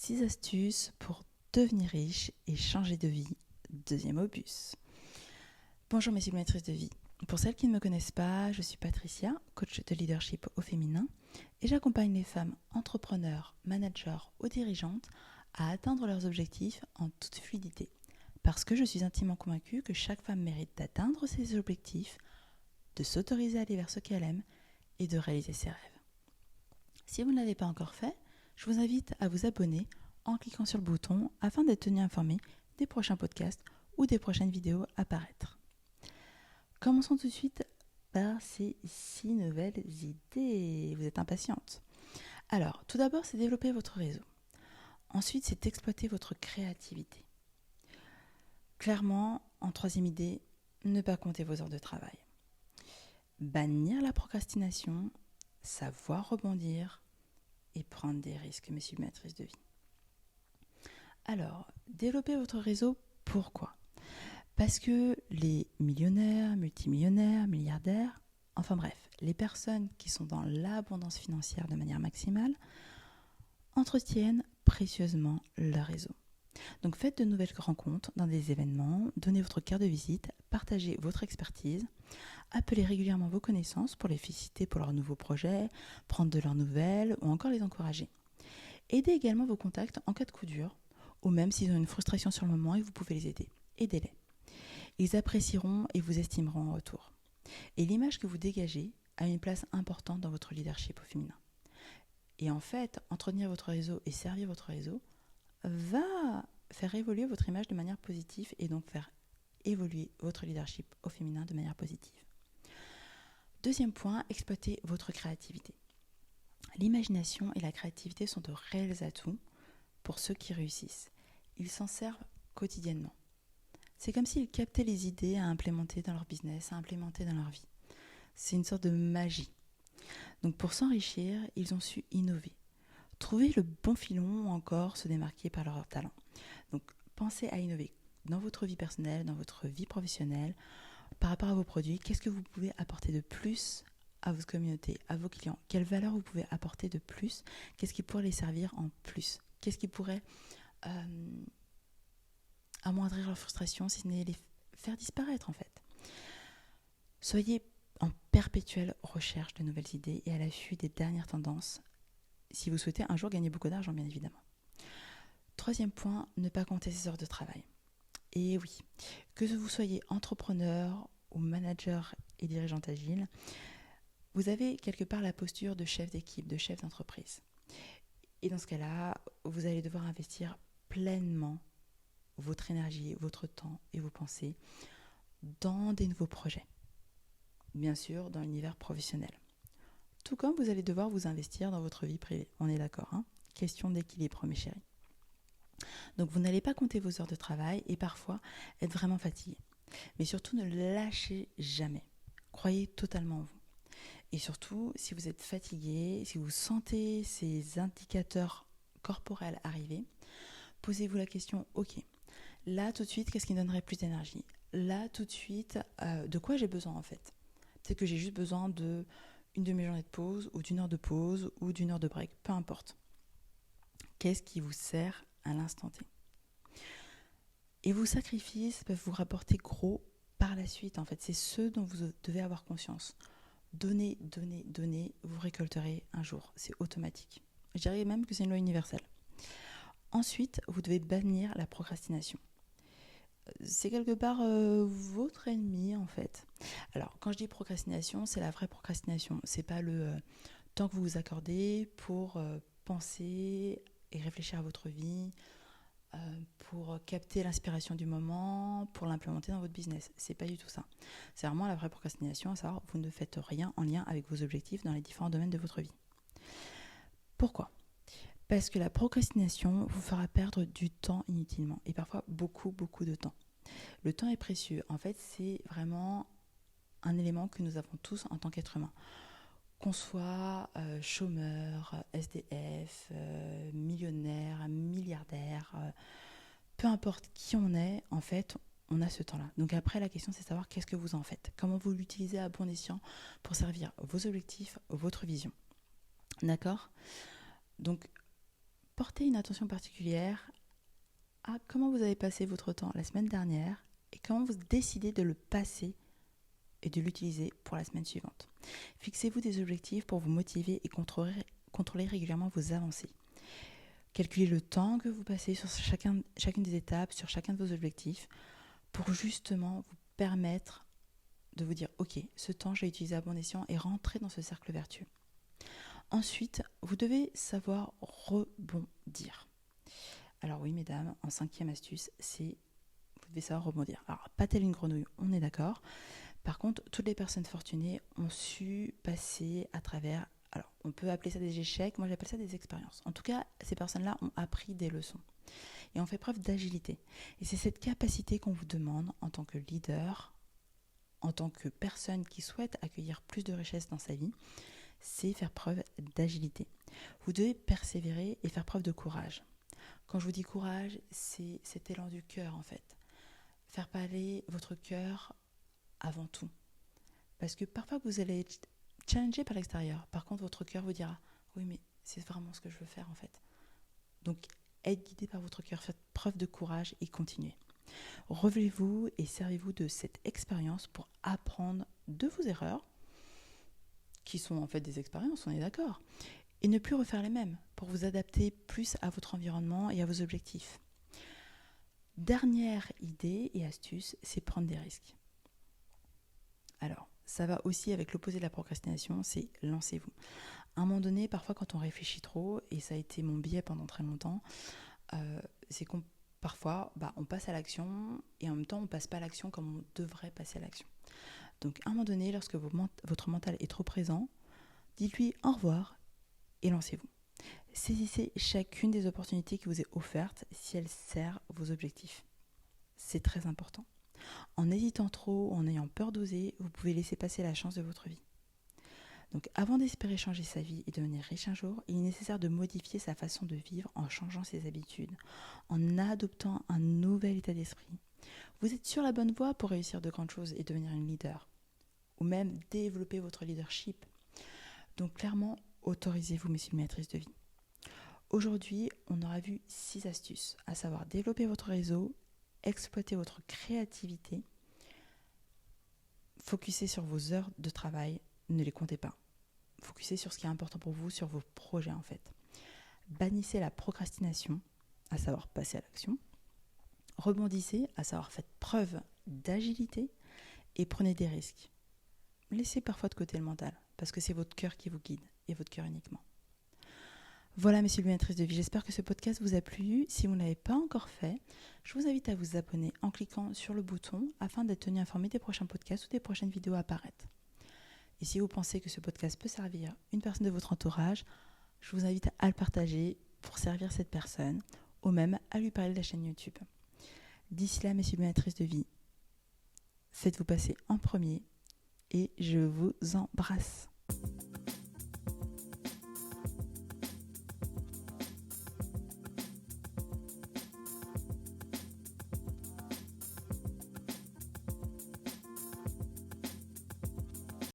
6 astuces pour devenir riche et changer de vie, deuxième opus. Bonjour mes maîtrises de vie. Pour celles qui ne me connaissent pas, je suis Patricia, coach de leadership au féminin, et j'accompagne les femmes entrepreneurs, managers ou dirigeantes à atteindre leurs objectifs en toute fluidité. Parce que je suis intimement convaincue que chaque femme mérite d'atteindre ses objectifs, de s'autoriser à aller vers ce qu'elle aime et de réaliser ses rêves. Si vous ne l'avez pas encore fait, je vous invite à vous abonner en cliquant sur le bouton afin d'être tenu informé des prochains podcasts ou des prochaines vidéos à paraître. Commençons tout de suite par ces 6 nouvelles idées. Vous êtes impatiente. Alors, tout d'abord, c'est développer votre réseau. Ensuite, c'est exploiter votre créativité. Clairement, en troisième idée, ne pas compter vos heures de travail. Bannir la procrastination, savoir rebondir et prendre des risques, messieurs et maîtresses de vie. Alors, développer votre réseau, pourquoi ? Parce que les millionnaires, multimillionnaires, milliardaires, enfin bref, les personnes qui sont dans l'abondance financière de manière maximale, entretiennent précieusement leur réseau. Donc faites de nouvelles rencontres dans des événements, donnez votre carte de visite, partagez votre expertise, appelez régulièrement vos connaissances pour les féliciter pour leurs nouveaux projets, prendre de leurs nouvelles ou encore les encourager. Aidez également vos contacts en cas de coup dur, ou même s'ils ont une frustration sur le moment et vous pouvez les aider. Aidez-les. Ils apprécieront et vous estimeront en retour. Et l'image que vous dégagez a une place importante dans votre leadership au féminin. Et en fait, entretenir votre réseau et servir votre réseau va faire évoluer votre image de manière positive et donc faire évoluer votre leadership au féminin de manière positive. Deuxième point, exploitez votre créativité. L'imagination et la créativité sont de réels atouts pour ceux qui réussissent. Ils s'en servent quotidiennement. C'est comme s'ils captaient les idées à implémenter dans leur business, à implémenter dans leur vie. C'est une sorte de magie. Donc pour s'enrichir, ils ont su innover. Trouver le bon filon ou encore se démarquer par leur talent. Donc pensez à innover dans votre vie personnelle, dans votre vie professionnelle, par rapport à vos produits. Qu'est-ce que vous pouvez apporter de plus à votre communauté, à vos clients ? Quelle valeur vous pouvez apporter de plus ? Qu'est-ce qui pourrait les servir en plus ? Qu'est-ce qui pourrait amoindrir leur frustration, si ce n'est les faire disparaître en fait. Soyez en perpétuelle recherche de nouvelles idées et à l'affût des dernières tendances si vous souhaitez un jour gagner beaucoup d'argent, bien évidemment. Troisième point, ne pas compter ses heures de travail. Et oui, que vous soyez entrepreneur ou manager et dirigeante agile, vous avez quelque part la posture de chef d'équipe, de chef d'entreprise. Et dans ce cas-là, vous allez devoir investir pleinement votre énergie, votre temps et vos pensées dans des nouveaux projets. Bien sûr, dans l'univers professionnel. Tout comme vous allez devoir vous investir dans votre vie privée. On est d'accord, hein ? Question d'équilibre, mes chéris. Donc, vous n'allez pas compter vos heures de travail et parfois être vraiment fatigué. Mais surtout, ne lâchez jamais. Croyez totalement en vous. Et surtout, si vous êtes fatigué, si vous sentez ces indicateurs corporels arriver, posez-vous la question, ok, là tout de suite, qu'est-ce qui me donnerait plus d'énergie ? Là tout de suite, de quoi j'ai besoin en fait ? Peut-être que j'ai juste besoin d'une demi-journée de pause ou d'une heure de pause ou d'une heure de break, peu importe. Qu'est-ce qui vous sert à l'instant T ? Et vos sacrifices peuvent vous rapporter gros par la suite en fait. C'est ceux dont vous devez avoir conscience. Donnez, donnez, donnez, vous récolterez un jour. C'est automatique. Je dirais même que c'est une loi universelle. Ensuite, vous devez bannir la procrastination. C'est quelque part votre ennemi en fait. Alors, quand je dis procrastination, c'est la vraie procrastination. C'est pas le temps que vous vous accordez pour penser et réfléchir à votre vie, pour capter l'inspiration du moment, pour l'implémenter dans votre business. C'est pas du tout ça. C'est vraiment la vraie procrastination, à savoir vous ne faites rien en lien avec vos objectifs dans les différents domaines de votre vie. Pourquoi ? Parce que la procrastination vous fera perdre du temps inutilement et parfois beaucoup, beaucoup de temps. Le temps est précieux. En fait, c'est vraiment un élément que nous avons tous en tant qu'être humain. Qu'on soit chômeur, SDF, millionnaire, milliardaire, peu importe qui on est, en fait, on a ce temps-là. Donc après, la question, c'est de savoir qu'est-ce que vous en faites. Comment vous l'utilisez à bon escient pour servir vos objectifs, votre vision. D'accord ? Donc, portez une attention particulière à comment vous avez passé votre temps la semaine dernière et comment vous décidez de le passer et de l'utiliser pour la semaine suivante. Fixez-vous des objectifs pour vous motiver et contrôler régulièrement vos avancées. Calculez le temps que vous passez sur chacune des étapes, sur chacun de vos objectifs, pour justement vous permettre de vous dire « Ok, ce temps, je l'ai utilisé à bon escient » et rentrer dans ce cercle vertueux. Ensuite, vous devez savoir rebondir. Alors oui, mesdames, en 5e astuce, vous devez savoir rebondir. Alors, pas telle une grenouille, on est d'accord. Par contre, toutes les personnes fortunées ont su passer à travers, alors on peut appeler ça des échecs, moi j'appelle ça des expériences. En tout cas, ces personnes-là ont appris des leçons et ont fait preuve d'agilité. Et c'est cette capacité qu'on vous demande en tant que leader, en tant que personne qui souhaite accueillir plus de richesse dans sa vie, c'est faire preuve d'agilité. Vous devez persévérer et faire preuve de courage. Quand je vous dis courage, c'est cet élan du cœur en fait. Faire parler votre cœur avant tout. Parce que parfois vous allez être challengé par l'extérieur. Par contre, votre cœur vous dira « Oui, mais c'est vraiment ce que je veux faire en fait. » Donc, être guidé par votre cœur, faites preuve de courage et continuez. Relevez-vous et servez-vous de cette expérience pour apprendre de vos erreurs, qui sont en fait des expériences, on est d'accord, et ne plus refaire les mêmes, pour vous adapter plus à votre environnement et à vos objectifs. Dernière idée et astuce, c'est prendre des risques. Alors, ça va aussi avec l'opposé de la procrastination, c'est lancez-vous. À un moment donné, parfois quand on réfléchit trop, et ça a été mon biais pendant très longtemps, c'est qu'on parfois on passe à l'action et en même temps on ne passe pas à l'action comme on devrait passer à l'action. Donc à un moment donné, lorsque votre mental est trop présent, dites-lui au revoir et lancez-vous. Saisissez chacune des opportunités qui vous est offerte si elle sert vos objectifs. C'est très important. En hésitant trop, en ayant peur d'oser, vous pouvez laisser passer la chance de votre vie. Donc avant d'espérer changer sa vie et devenir riche un jour, il est nécessaire de modifier sa façon de vivre en changeant ses habitudes, en adoptant un nouvel état d'esprit. Vous êtes sur la bonne voie pour réussir de grandes choses et devenir une leader, ou même développer votre leadership. Donc clairement, autorisez-vous, messieurs et maîtresses de vie. Aujourd'hui, on aura vu 6 astuces, à savoir développer votre réseau, exploiter votre créativité, focuser sur vos heures de travail, ne les comptez pas. Focussez sur ce qui est important pour vous, sur vos projets en fait. Bannissez la procrastination, à savoir passer à l'action. Rebondissez, à savoir faites preuve d'agilité et prenez des risques. Laissez parfois de côté le mental, parce que c'est votre cœur qui vous guide, et votre cœur uniquement. Voilà, messieurs et maîtresses de vie, j'espère que ce podcast vous a plu. Si vous ne l'avez pas encore fait, je vous invite à vous abonner en cliquant sur le bouton afin d'être tenu informé des prochains podcasts ou des prochaines vidéos à apparaître. Et si vous pensez que ce podcast peut servir une personne de votre entourage, je vous invite à le partager pour servir cette personne, ou même à lui parler de la chaîne YouTube. D'ici là, messieurs et maîtresses de vie, faites-vous passer en premier et je vous embrasse.